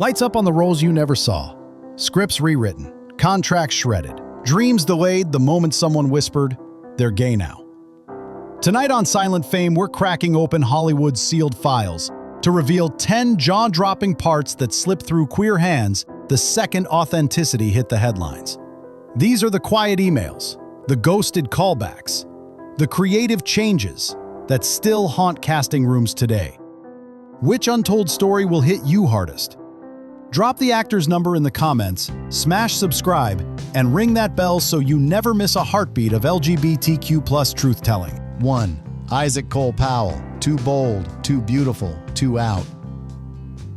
Lights up on the roles you never saw. Scripts rewritten. Contracts shredded. Dreams delayed the moment someone whispered, "They're gay now." Tonight on Silent Fame, we're cracking open Hollywood's sealed files to reveal 10 jaw-dropping parts that slipped through queer hands the second authenticity hit the headlines. These are the quiet emails, the ghosted callbacks, the creative changes that still haunt casting rooms today. Which untold story will hit you hardest? Drop the actor's number in the comments, smash subscribe, and ring that bell so you never miss a heartbeat of LGBTQ+ truth-telling. 1. Isaac Cole Powell. Too bold, too beautiful, too out.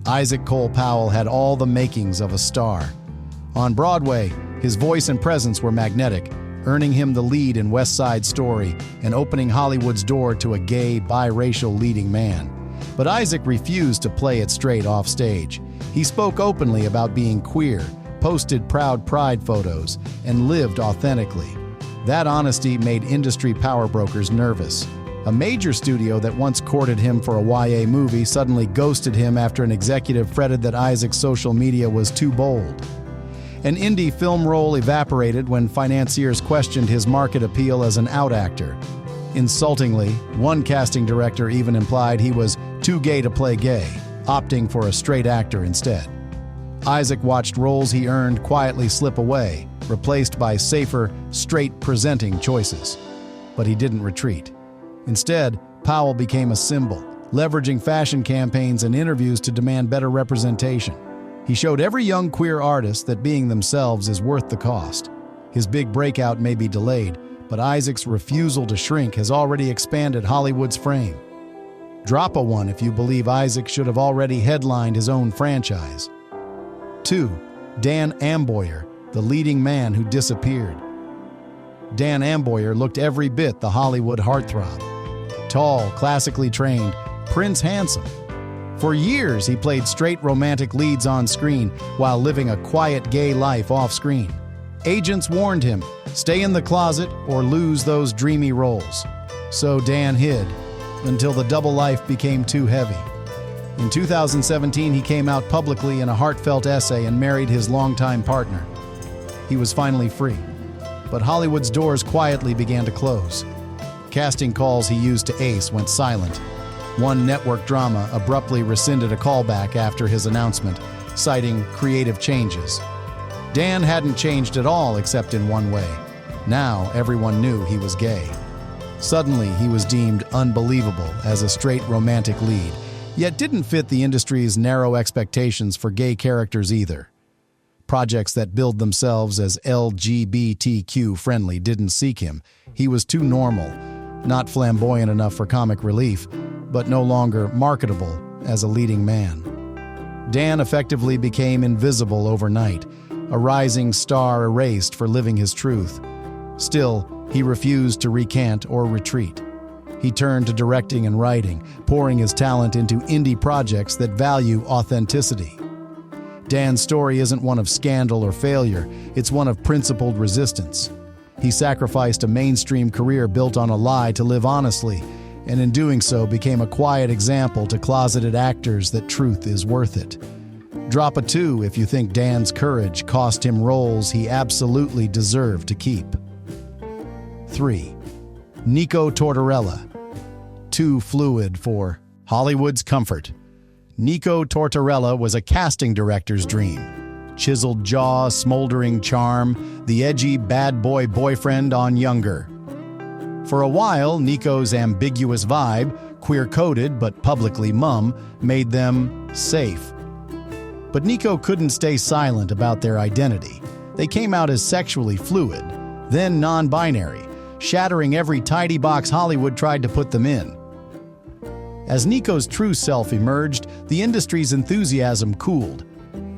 Isaac Cole Powell had all the makings of a star. On Broadway, his voice and presence were magnetic, earning him the lead in West Side Story and opening Hollywood's door to a gay, biracial leading man. But Isaac refused to play it straight off stage. He spoke openly about being queer, posted proud pride photos, and lived authentically. That honesty made industry power brokers nervous. A major studio that once courted him for a YA movie suddenly ghosted him after an executive fretted that Isaac's social media was too bold. An indie film role evaporated when financiers questioned his market appeal as an out actor. Insultingly, one casting director even implied he was too gay to play gay, opting for a straight actor instead. Isaac watched roles he earned quietly slip away, replaced by safer, straight-presenting choices. But he didn't retreat. Instead, Powell became a symbol, leveraging fashion campaigns and interviews to demand better representation. He showed every young queer artist that being themselves is worth the cost. His big breakout may be delayed, but Isaac's refusal to shrink has already expanded Hollywood's frame. Drop a 1 if you believe Isaac should have already headlined his own franchise. 2. Dan Amboyer, the leading man who disappeared. Dan Amboyer looked every bit the Hollywood heartthrob. Tall, classically trained, Prince handsome. For years, he played straight romantic leads on screen while living a quiet gay life off-screen. Agents warned him, stay in the closet or lose those dreamy roles. So Dan hid, until the double life became too heavy. In 2017, he came out publicly in a heartfelt essay and married his longtime partner. He was finally free, but Hollywood's doors quietly began to close. Casting calls he used to ace went silent. One network drama abruptly rescinded a callback after his announcement, citing creative changes. Dan hadn't changed at all except in one way. Now everyone knew he was gay. Suddenly, he was deemed unbelievable as a straight romantic lead, yet didn't fit the industry's narrow expectations for gay characters either. Projects that billed themselves as LGBTQ friendly didn't seek him. He was too normal, not flamboyant enough for comic relief, but no longer marketable as a leading man. Dan effectively became invisible overnight, a rising star erased for living his truth. Still, he refused to recant or retreat. He turned to directing and writing, pouring his talent into indie projects that value authenticity. Dan's story isn't one of scandal or failure, it's one of principled resistance. He sacrificed a mainstream career built on a lie to live honestly, and in doing so became a quiet example to closeted actors that truth is worth it. Drop a 2 if you think Dan's courage cost him roles he absolutely deserved to keep. 3. Nico Tortorella. Too fluid for Hollywood's comfort. Nico Tortorella was a casting director's dream. Chiseled jaw, smoldering charm, the edgy bad boy boyfriend on Younger. For a while, Nico's ambiguous vibe, queer-coded but publicly mum, made them safe. But Nico couldn't stay silent about their identity. They came out as sexually fluid, then non-binary, shattering every tidy box Hollywood tried to put them in. As Nico's true self emerged, the industry's enthusiasm cooled.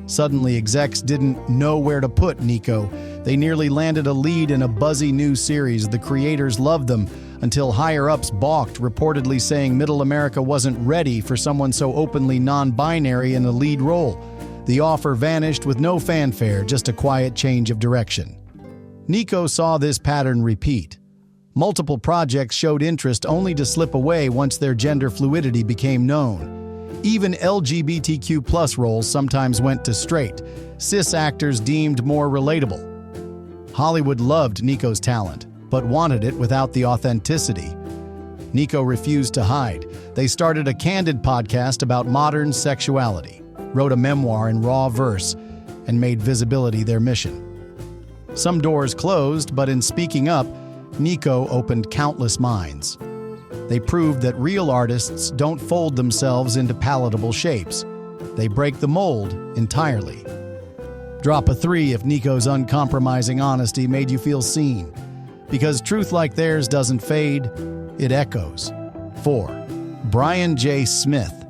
Suddenly, execs didn't know where to put Nico. They nearly landed a lead in a buzzy new series. The creators loved them, until higher-ups balked, reportedly saying Middle America wasn't ready for someone so openly non-binary in a lead role. The offer vanished with no fanfare, just a quiet change of direction. Nico saw this pattern repeat. Multiple projects showed interest only to slip away once their gender fluidity became known. Even LGBTQ+ roles sometimes went to straight, cis actors deemed more relatable. Hollywood loved Nico's talent, but wanted it without the authenticity. Nico refused to hide. They started a candid podcast about modern sexuality, wrote a memoir in raw verse, and made visibility their mission. Some doors closed, but in speaking up, Nico opened countless minds. They proved that real artists don't fold themselves into palatable shapes. They break the mold entirely. Drop a 3 if Nico's uncompromising honesty made you feel seen. Because truth like theirs doesn't fade, it echoes. 4. Brian J. Smith,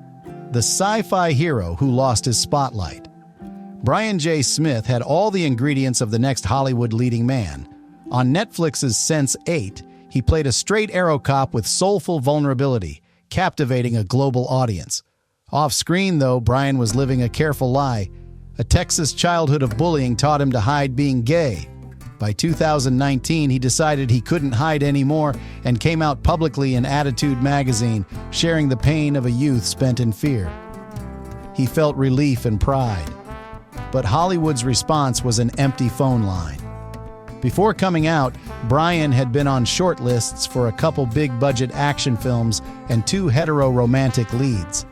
the sci-fi hero who lost his spotlight. Brian J. Smith had all the ingredients of the next Hollywood leading man. On Netflix's Sense8, he played a straight-arrow cop with soulful vulnerability, captivating a global audience. Off-screen, though, Brian was living a careful lie. A Texas childhood of bullying taught him to hide being gay. By 2019, he decided he couldn't hide anymore and came out publicly in Attitude magazine, sharing the pain of a youth spent in fear. He felt relief and pride. But Hollywood's response was an empty phone line. Before coming out, Brian had been on shortlists for a couple big-budget action films and 2 hetero-romantic leads.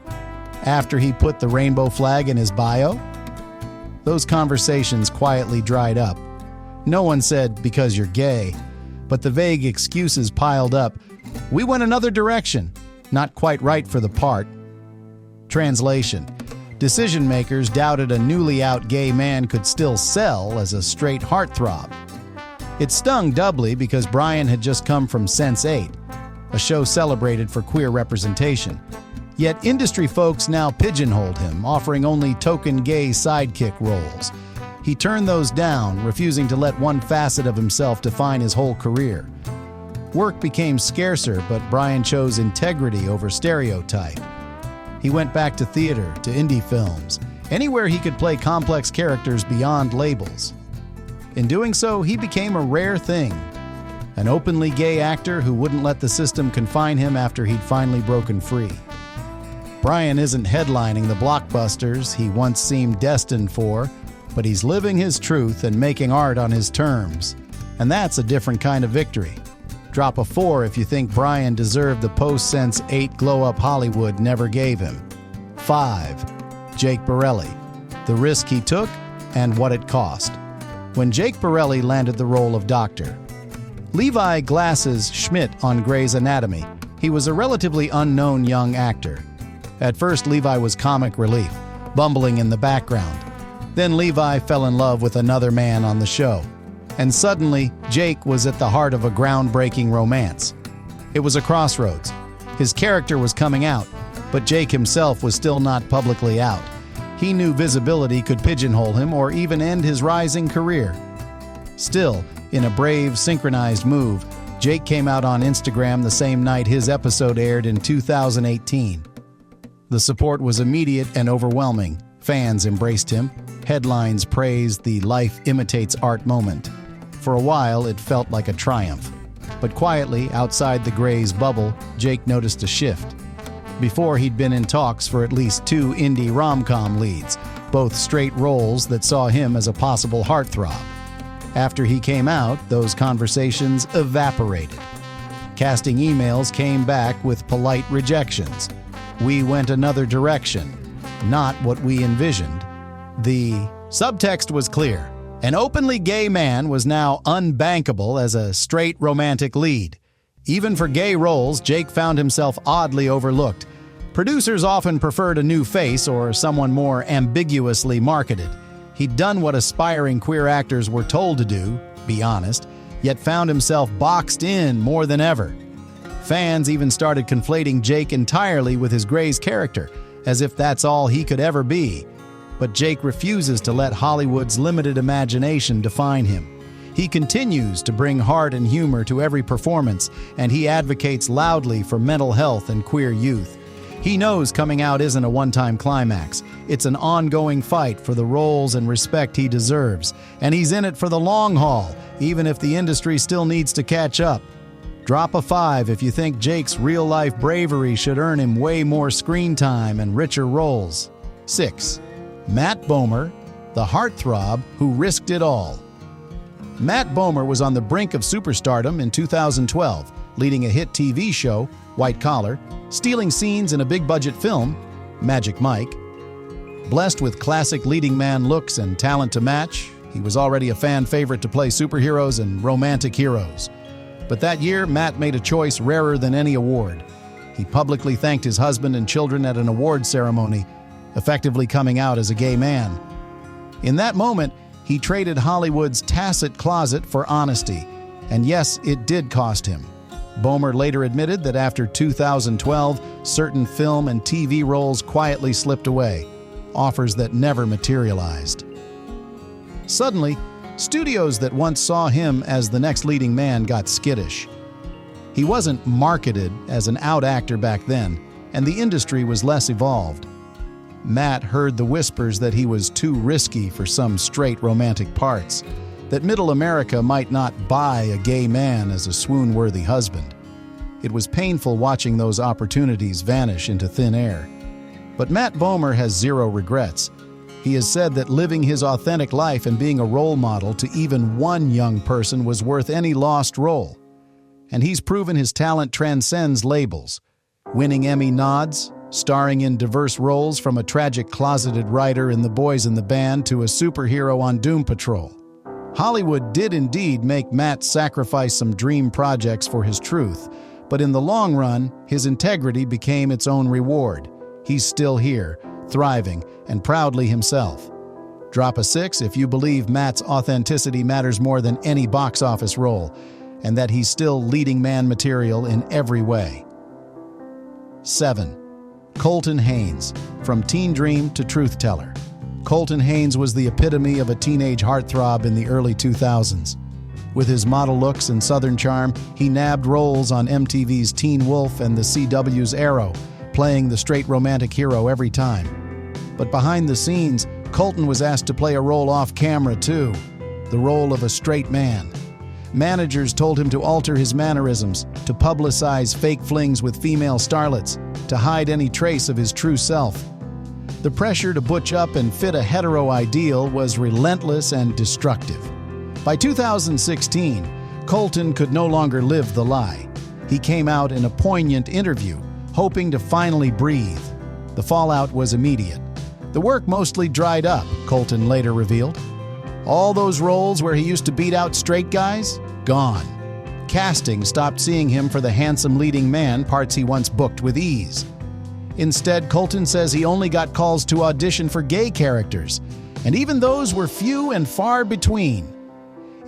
After he put the rainbow flag in his bio, those conversations quietly dried up. No one said, "because you're gay," but the vague excuses piled up. "We went another direction. Not quite right for the part." Translation: decision-makers doubted a newly out gay man could still sell as a straight heartthrob. It stung doubly because Brian had just come from Sense8, a show celebrated for queer representation. Yet industry folks now pigeonholed him, offering only token gay sidekick roles. He turned those down, refusing to let one facet of himself define his whole career. Work became scarcer, but Brian chose integrity over stereotype. He went back to theater, to indie films, anywhere he could play complex characters beyond labels. In doing so, he became a rare thing. An openly gay actor who wouldn't let the system confine him after he'd finally broken free. Brian isn't headlining the blockbusters he once seemed destined for, but he's living his truth and making art on his terms. And that's a different kind of victory. Drop a 4 if you think Brian deserved the post-Sense8 glow-up Hollywood never gave him. 5. Jake Borelli, the risk he took and what it cost. When Jake Borelli landed the role of Dr. Levi Glasses Schmidt on Grey's Anatomy, he was a relatively unknown young actor. At first, Levi was comic relief, bumbling in the background. Then Levi fell in love with another man on the show. And suddenly, Jake was at the heart of a groundbreaking romance. It was a crossroads. His character was coming out, but Jake himself was still not publicly out. He knew visibility could pigeonhole him or even end his rising career. Still, in a brave, synchronized move, Jake came out on Instagram the same night his episode aired in 2018. The support was immediate and overwhelming. Fans embraced him. Headlines praised the life imitates art moment. For a while, it felt like a triumph. But quietly, outside the Grey's bubble, Jake noticed a shift. Before, he'd been in talks for at least 2 indie rom-com leads, both straight roles that saw him as a possible heartthrob. After he came out, those conversations evaporated. Casting emails came back with polite rejections. "We went another direction. Not what we envisioned." The subtext was clear. An openly gay man was now unbankable as a straight romantic lead. Even for gay roles, Jake found himself oddly overlooked. Producers often preferred a new face or someone more ambiguously marketed. He'd done what aspiring queer actors were told to do, be honest, yet found himself boxed in more than ever. Fans even started conflating Jake entirely with his Grey's character, as if that's all he could ever be. But Jake refuses to let Hollywood's limited imagination define him. He continues to bring heart and humor to every performance, and he advocates loudly for mental health and queer youth. He knows coming out isn't a one-time climax. It's an ongoing fight for the roles and respect he deserves, and he's in it for the long haul, even if the industry still needs to catch up. Drop a 5 if you think Jake's real-life bravery should earn him way more screen time and richer roles. 6. Matt Bomer, the heartthrob who risked it all. Matt Bomer was on the brink of superstardom in 2012, leading a hit TV show, White Collar, stealing scenes in a big-budget film, Magic Mike. Blessed with classic leading man looks and talent to match, he was already a fan favorite to play superheroes and romantic heroes. But that year, Matt made a choice rarer than any award. He publicly thanked his husband and children at an award ceremony, effectively coming out as a gay man. In that moment, he traded Hollywood's tacit closet for honesty, and yes, it did cost him. Bomer later admitted that after 2012, certain film and TV roles quietly slipped away, offers that never materialized. Suddenly, studios that once saw him as the next leading man got skittish. He wasn't marketed as an out actor back then, and the industry was less evolved. Matt heard the whispers that he was too risky for some straight romantic parts, that middle America might not buy a gay man as a swoon-worthy husband. It was painful watching those opportunities vanish into thin air. But Matt Bomer has zero regrets. He has said that living his authentic life and being a role model to even one young person was worth any lost role. And he's proven his talent transcends labels, winning Emmy nods, starring in diverse roles from a tragic closeted writer in The Boys in the Band to a superhero on Doom Patrol. Hollywood did indeed make Matt sacrifice some dream projects for his truth, but in the long run, his integrity became its own reward. He's still here, thriving, and proudly himself. Drop a 6 if you believe Matt's authenticity matters more than any box office role, and that he's still leading man material in every way. 7. Colton Haynes, from teen dream to truth teller. Colton Haynes was the epitome of a teenage heartthrob in the early 2000s. With his model looks and southern charm, he nabbed roles on MTV's Teen Wolf and the CW's Arrow, playing the straight romantic hero every time. But behind the scenes, Colton was asked to play a role off-camera too, the role of a straight man. Managers told him to alter his mannerisms, to publicize fake flings with female starlets, to hide any trace of his true self. The pressure to butch up and fit a hetero ideal was relentless and destructive. By 2016, Colton could no longer live the lie. He came out in a poignant interview, hoping to finally breathe. The fallout was immediate. The work mostly dried up, Colton later revealed. All those roles where he used to beat out straight guys? Gone. Casting stopped seeing him for the handsome leading man parts he once booked with ease. Instead, Colton says he only got calls to audition for gay characters, and even those were few and far between.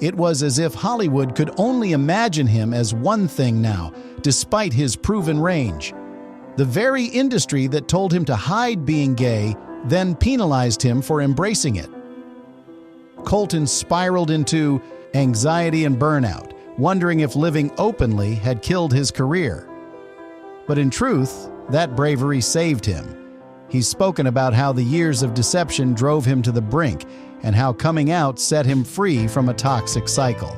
It was as if Hollywood could only imagine him as one thing now, despite his proven range. The very industry that told him to hide being gay then penalized him for embracing it. Colton spiraled into anxiety and burnout, wondering if living openly had killed his career. But in truth, that bravery saved him. He's spoken about how the years of deception drove him to the brink and how coming out set him free from a toxic cycle.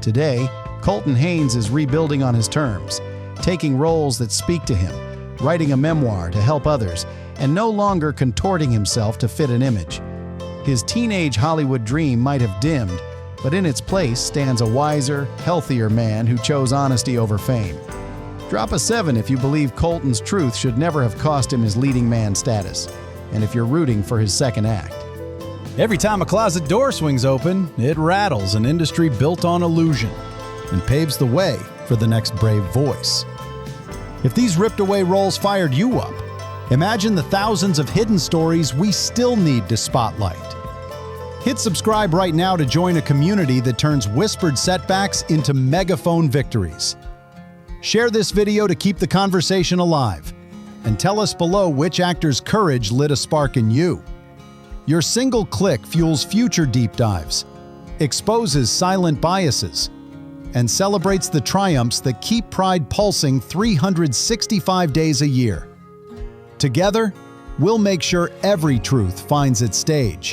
Today, Colton Haynes is rebuilding on his terms, taking roles that speak to him, writing a memoir to help others, and no longer contorting himself to fit an image. His teenage Hollywood dream might have dimmed, but in its place stands a wiser, healthier man who chose honesty over fame. Drop a 7 if you believe Colton's truth should never have cost him his leading man status, and if you're rooting for his second act. Every time a closet door swings open, it rattles an industry built on illusion and paves the way for the next brave voice. If these ripped-away roles fired you up, imagine the thousands of hidden stories we still need to spotlight. Hit subscribe right now to join a community that turns whispered setbacks into megaphone victories. Share this video to keep the conversation alive, and tell us below which actor's courage lit a spark in you. Your single click fuels future deep dives, exposes silent biases, and celebrates the triumphs that keep Pride pulsing 365 days a year. Together, we'll make sure every truth finds its stage.